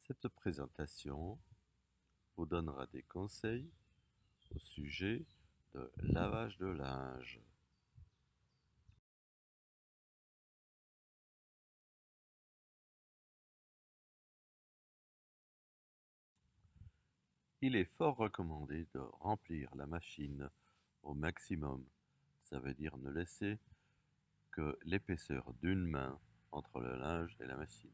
Cette présentation vous donnera des conseils au sujet de lavage de linge. Il est fort recommandé de remplir la machine au maximum. Ça veut dire ne laisser que l'épaisseur d'une main entre le linge et la machine.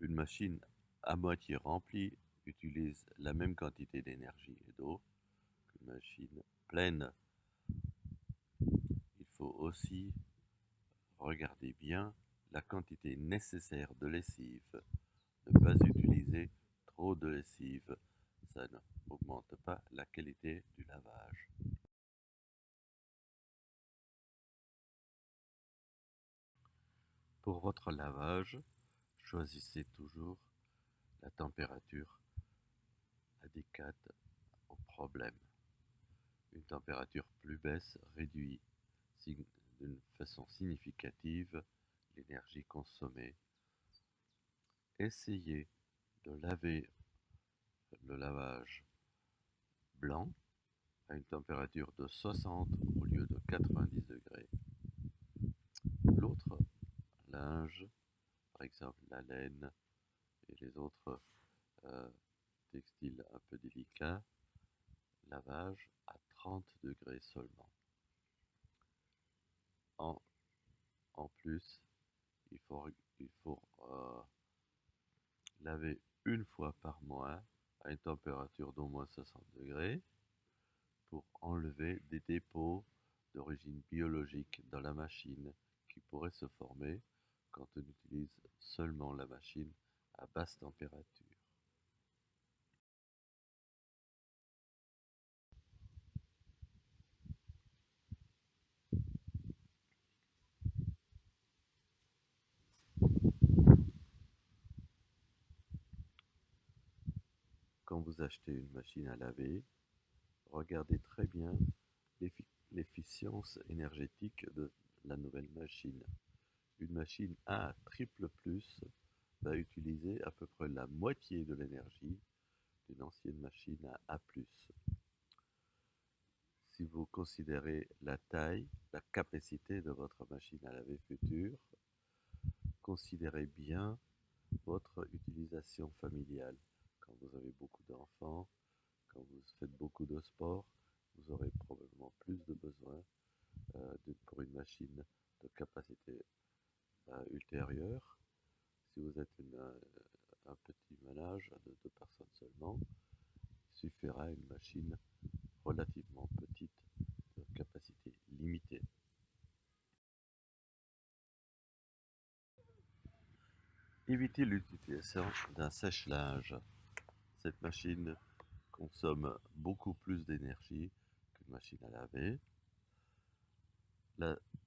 Une machine à moitié remplie utilise la même quantité d'énergie et d'eau qu'une machine pleine. Il faut aussi regarder bien la quantité nécessaire de lessive. Ne pas utiliser trop de lessive, ça n'augmente pas la qualité du lavage. Pour votre lavage, choisissez toujours la température adéquate au problème. Une température plus basse réduit d'une façon significative l'énergie consommée. Essayez de laver le lavage blanc à une température de 60 au lieu de 90 degrés. L'autre linge, par exemple la laine et les autres euh, textiles un peu délicats, lavage à 30 degrés seulement. En, en plus, il faut laver une fois par mois à une température d'au moins 60 degrés pour enlever des dépôts d'origine biologique dans la machine qui pourraient se former quand on utilise seulement la machine à basse température. Quand vous achetez une machine à laver, regardez très bien l'efficience énergétique de la nouvelle machine. Une machine A triple plus va utiliser à peu près la moitié de l'énergie d'une ancienne machine à A+. Si vous considérez la taille, la capacité de votre machine à laver future, considérez bien votre utilisation familiale. Quand vous avez beaucoup d'enfants, quand vous faites beaucoup de sport, vous aurez probablement plus de besoin pour une machine de capacité ultérieure. Si vous êtes un petit ménage de 2 personnes seulement, il suffira une machine relativement petite de capacité limitée. Évitez l'utilisation d'un sèche-linge. Cette machine consomme beaucoup plus d'énergie qu'une machine à laver.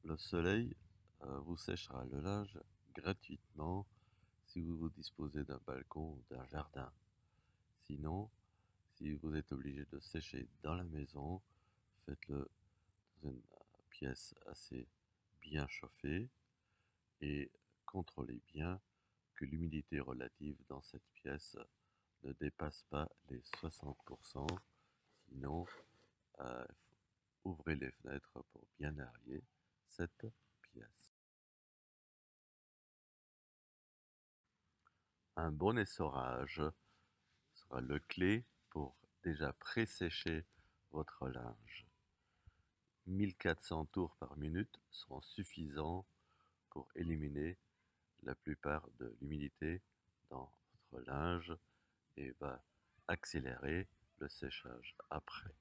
Le soleil vous séchera le linge gratuitement si vous disposez d'un balcon ou d'un jardin. Sinon, si vous êtes obligé de sécher dans la maison, faites-le dans une pièce assez bien chauffée et contrôlez bien que l'humidité relative dans cette pièce ne dépasse pas les 60%. Sinon, euh, ouvrez les fenêtres pour bien aérer cette pièce. Un bon essorage sera le clé pour déjà pré-sécher votre linge. 1400 tours par minute seront suffisants pour éliminer la plupart de l'humidité dans votre linge et va accélérer le séchage après.